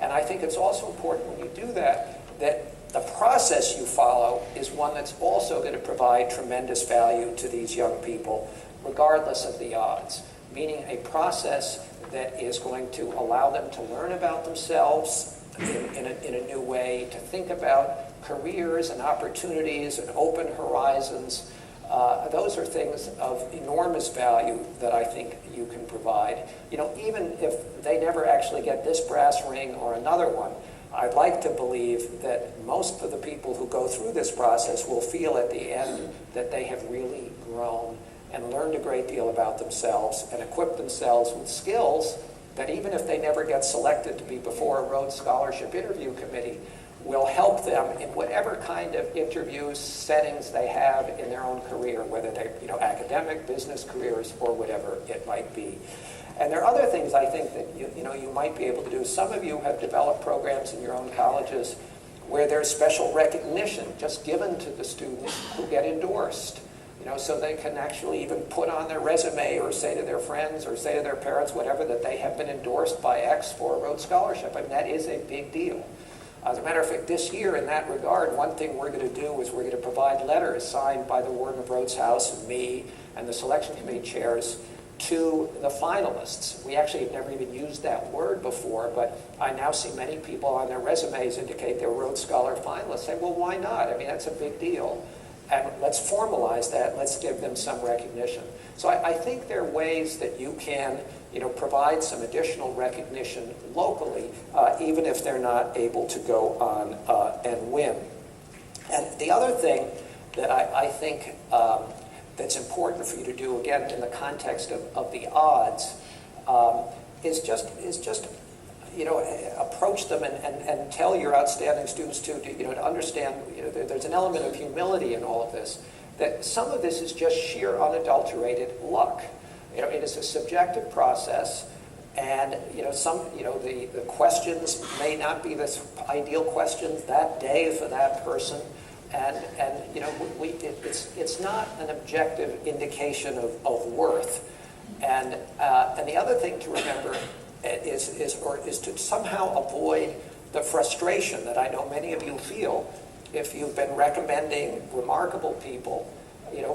And I think it's also important when you do that, that the process you follow is one that's also going to provide tremendous value to these young people, regardless of the odds. Meaning a process that is going to allow them to learn about themselves in a new way, to think about careers and opportunities and open horizons. Those are things of enormous value that I think you can provide. Even if they never actually get this brass ring or another one, I'd like to believe that most of the people who go through this process will feel at the end that they have really grown and learned a great deal about themselves and equipped themselves with skills that even if they never get selected to be before a Rhodes Scholarship interview committee, will help them in whatever kind of interviews, settings they have in their own career, whether they're academic, business careers, or whatever it might be. And there are other things I think that you might be able to do. Some of you have developed programs in your own colleges where there's special recognition just given to the students who get endorsed. So they can actually even put on their resume or say to their friends or say to their parents, whatever, that they have been endorsed by X for a Rhodes Scholarship. I mean, that is a big deal. As a matter of fact, this year in that regard, one thing we're going to do is we're going to provide letters signed by the Warden of Rhodes House and me and the selection committee chairs to the finalists. We actually have never even used that word before, but I now see many people on their resumes indicate they're Rhodes Scholar finalists. Say, well, why not? I mean, that's a big deal. And let's formalize that. Let's give them some recognition. So I think there are ways that you can provide some additional recognition locally, even if they're not able to go on and win. And the other thing that I think that's important for you to do, again, in the context of the odds, is just approach them and tell your outstanding students to understand, there's an element of humility in all of this, that some of this is just sheer unadulterated luck. It is a subjective process, and the questions may not be the ideal questions that day for that person, and it's not an objective indication of worth. And the other thing to remember is to somehow avoid the frustration that I know many of you feel if you've been recommending remarkable people,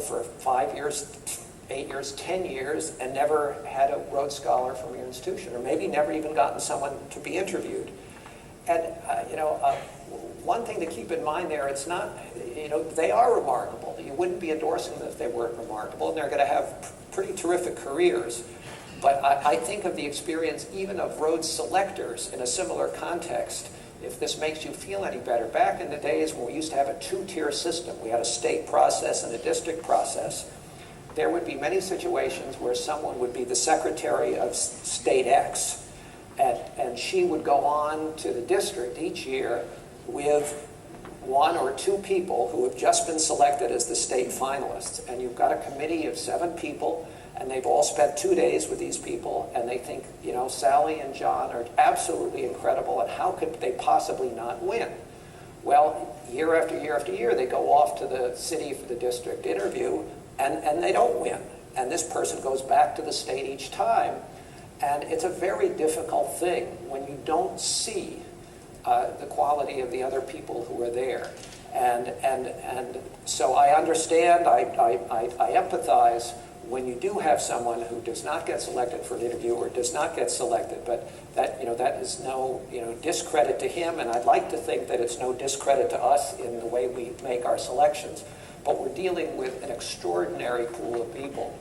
for 5 years, 8 years, 10 years, and never had a Rhodes Scholar from your institution, or maybe never even gotten someone to be interviewed. And one thing to keep in mind there, it's not, they are remarkable. You wouldn't be endorsing them if they weren't remarkable, and they're going to have pretty terrific careers. But I think of the experience even of Rhodes selectors in a similar context, if this makes you feel any better. Back in the days when we used to have a two-tier system, we had a state process and a district process, there would be many situations where someone would be the secretary of state X, and she would go on to the district each year with one or two people who have just been selected as the state finalists. And you've got a committee of 7 people, and they've all spent 2 days with these people, and they think, Sally and John are absolutely incredible, and how could they possibly not win? Well, year after year after year, they go off to the city for the district interview, and they don't win. And this person goes back to the state each time, and it's a very difficult thing when you don't see the quality of the other people who are there. And so I understand, I empathize when you do have someone who does not get selected for an interview or does not get selected, but that is no discredit to him, and I'd like to think that it's no discredit to us in the way we make our selections. But we're dealing with an extraordinary pool of people.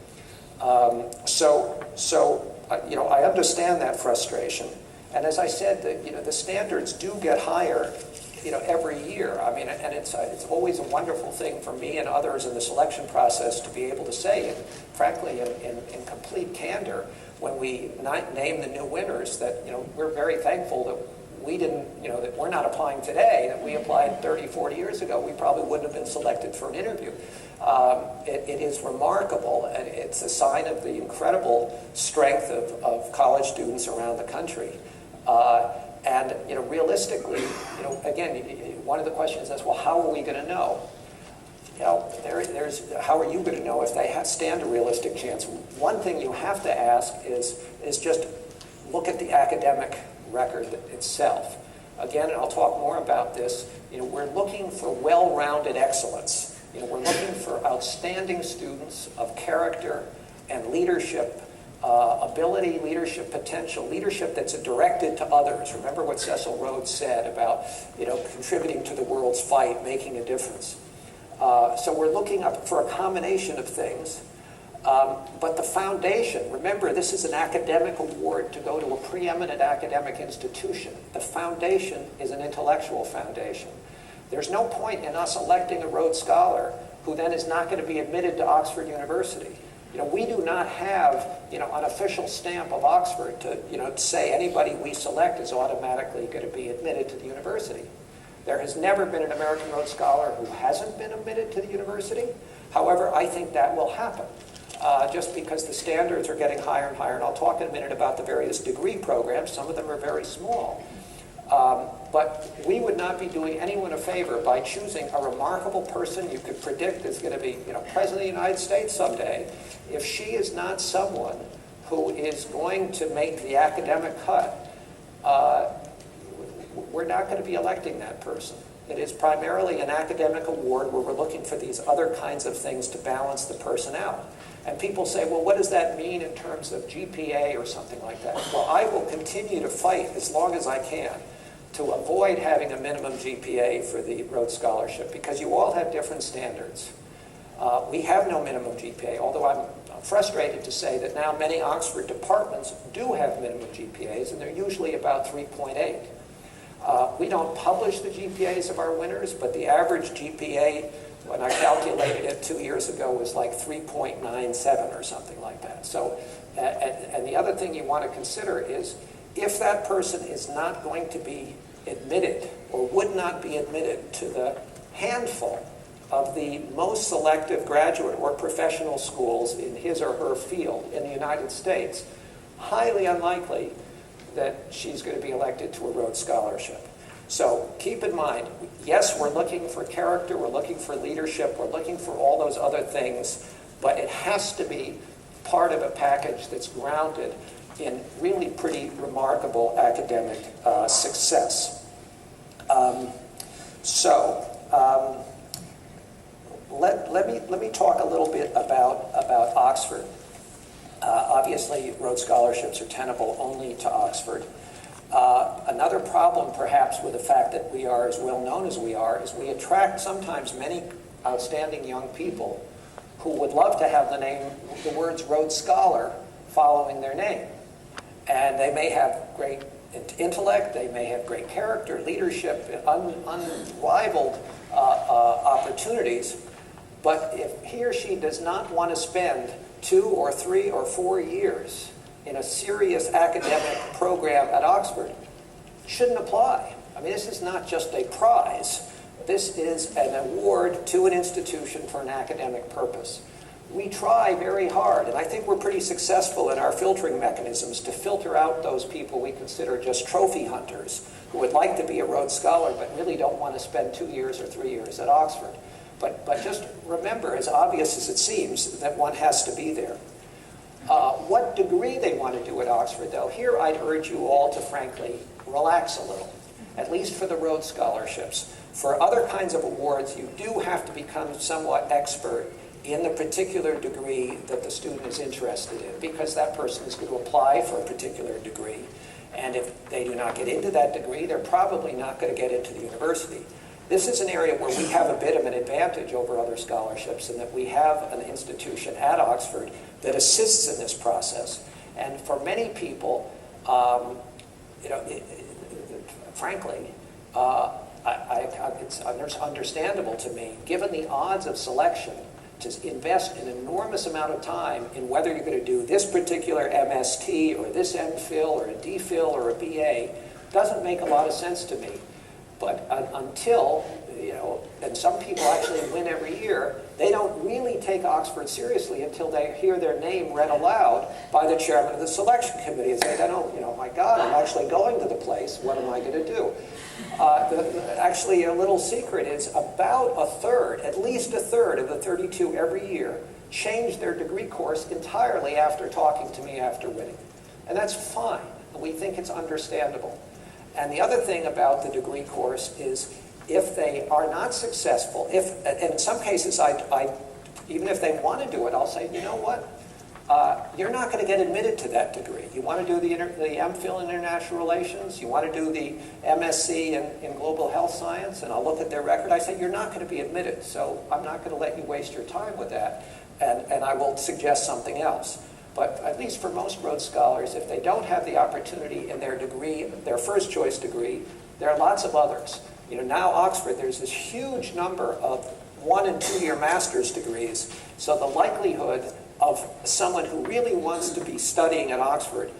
I understand that frustration, and as I said, the standards do get higher every year. I mean, and it's always a wonderful thing for me and others in the selection process to be able to say, and frankly, in complete candor, when we name the new winners, that we're very thankful that we didn't, that we're not applying today, that we applied 30, 40 years ago. We probably wouldn't have been selected for an interview. It is remarkable, and it's a sign of the incredible strength of college students around the country. And realistically, again, one of the questions is, well, how are we going to know? There's how are you going to know if they stand a realistic chance? One thing you have to ask is just look at the academic record itself. Again, and I'll talk more about this, we're looking for well-rounded excellence. We're looking for outstanding students of character and leadership ability, leadership potential, leadership that's directed to others. Remember what Cecil Rhodes said about, contributing to the world's fight, making a difference. So we're looking up for a combination of things. But the foundation, remember, this is an academic award to go to a preeminent academic institution. The foundation is an intellectual foundation. There's no point in us electing a Rhodes Scholar who then is not going to be admitted to Oxford University. We do not have, an official stamp of Oxford to, say anybody we select is automatically going to be admitted to the university. There has never been an American Rhodes Scholar who hasn't been admitted to the university. However, I think that will happen. Just because the standards are getting higher and higher, and I'll talk in a minute about the various degree programs. Some of them are very small. But we would not be doing anyone a favor by choosing a remarkable person you could predict is going to be, President of the United States someday, if she is not someone who is going to make the academic cut. We're not going to be electing that person. It is primarily an academic award where we're looking for these other kinds of things to balance the person out. And people say, well, what does that mean in terms of GPA or something like that? Well, I will continue to fight as long as I can to avoid having a minimum GPA for the Rhodes Scholarship, because you all have different standards. We have no minimum GPA, although I'm frustrated to say that now many Oxford departments do have minimum GPAs, and they're usually about 3.8. We don't publish the GPAs of our winners, but the average GPA, when I calculated it 2 years ago, was like 3.97 or something like that. So, and the other thing you want to consider is, if that person is not going to be admitted or would not be admitted to the handful of the most selective graduate or professional schools in his or her field in the United States, highly unlikely that she's going to be elected to a Rhodes Scholarship. So keep in mind, yes, we're looking for character, we're looking for leadership, we're looking for all those other things, but it has to be part of a package that's grounded in really pretty remarkable academic success. Let me talk a little bit about Oxford. Obviously, Rhodes Scholarships are tenable only to Oxford. Another problem, perhaps, with the fact that we are as well known as we are, is we attract sometimes many outstanding young people who would love to have the words Rhodes Scholar following their name. And they may have great intellect, they may have great character, leadership, unrivaled opportunities, but if he or she does not want to spend 2 or 3 or 4 years in a serious academic program at Oxford, shouldn't apply. I mean, this is not just a prize. This is an award to an institution for an academic purpose. We try very hard, and I think we're pretty successful in our filtering mechanisms to filter out those people we consider just trophy hunters who would like to be a Rhodes Scholar but really don't want to spend 2 years or 3 years at Oxford. But just remember, as obvious as it seems, that one has to be there. What degree they want to do at Oxford, though, here I'd urge you all to, frankly, relax a little, at least for the Rhodes Scholarships. For other kinds of awards, you do have to become somewhat expert in the particular degree that the student is interested in, because that person is going to apply for a particular degree. And if they do not get into that degree, they're probably not going to get into the university. This is an area where we have a bit of an advantage over other scholarships in that we have an institution at Oxford that assists in this process. And for many people, frankly, it's understandable to me, given the odds of selection, to invest an enormous amount of time in whether you're going to do this particular MST or this MPhil or a DPhil or a BA doesn't make a lot of sense to me. But until, and some people actually win every year, they don't really take Oxford seriously until they hear their name read aloud by the chairman of the selection committee and say, my God, I'm actually going to the place. What am I going to do? Actually, a little secret is about a third, at least a third of the 32 every year change their degree course entirely after talking to me after winning. And that's fine. We think it's understandable. And the other thing about the degree course is if they are not successful, in some cases, even if they want to do it, I'll say, you know what? You're not going to get admitted to that degree. You want to do the MPhil in International Relations, you want to do the MSc in Global Health Science, and I'll look at their record. I say, you're not going to be admitted, so I'm not going to let you waste your time with that, and I will suggest something else. But at least for most Rhodes Scholars, if they don't have the opportunity in their degree, their first choice degree, there are lots of others. You know, now Oxford, there's this huge number of 1- and 2-year master's degrees, so the likelihood of someone who really wants to be studying at Oxford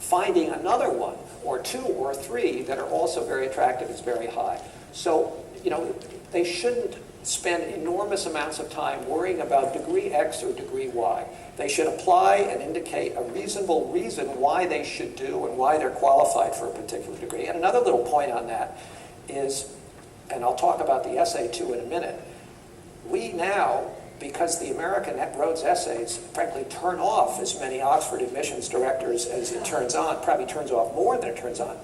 finding another one or 2 or 3 that are also very attractive is very high. So, you know, they shouldn't spend enormous amounts of time worrying about degree X or degree Y. They should apply and indicate a reasonable reason why they should do and why they're qualified for a particular degree. And another little point on that is, and I'll talk about the essay too in a minute, we now, because the American Rhodes essays, frankly, turn off as many Oxford admissions directors as it turns on, probably turns off more than it turns on,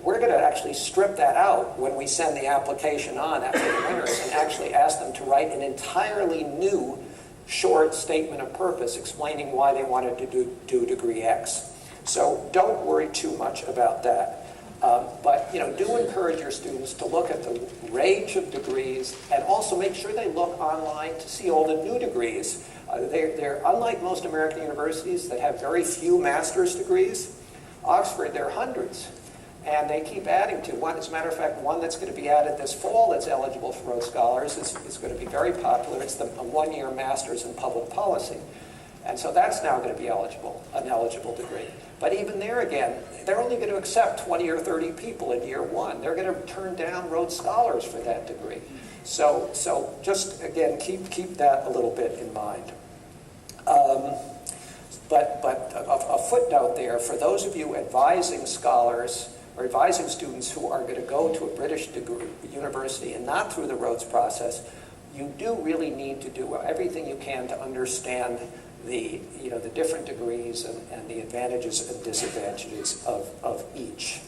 we're going to actually strip that out when we send the application on after the winners and actually ask them to write an entirely new short statement of purpose explaining why they wanted to do degree X. So don't worry too much about that. But you know, do encourage your students to look at the range of degrees and also make sure they look online to see all the new degrees. They're unlike most American universities that have very few master's degrees. Oxford, there are hundreds. And they keep adding to one. As a matter of fact, one that's going to be added this fall that's eligible for Rhodes Scholars is going to be very popular. It's a 1-year master's in public policy. And so that's now going to be an eligible degree. But even there again, they're only going to accept 20 or 30 people in year 1. They're going to turn down Rhodes Scholars for that degree. So just, again, keep that a little bit in mind. But a footnote there, for those of you advising scholars or advising students who are going to go to a British university and not through the Rhodes process, you do really need to do everything you can to understand the different degrees and the advantages and disadvantages of each.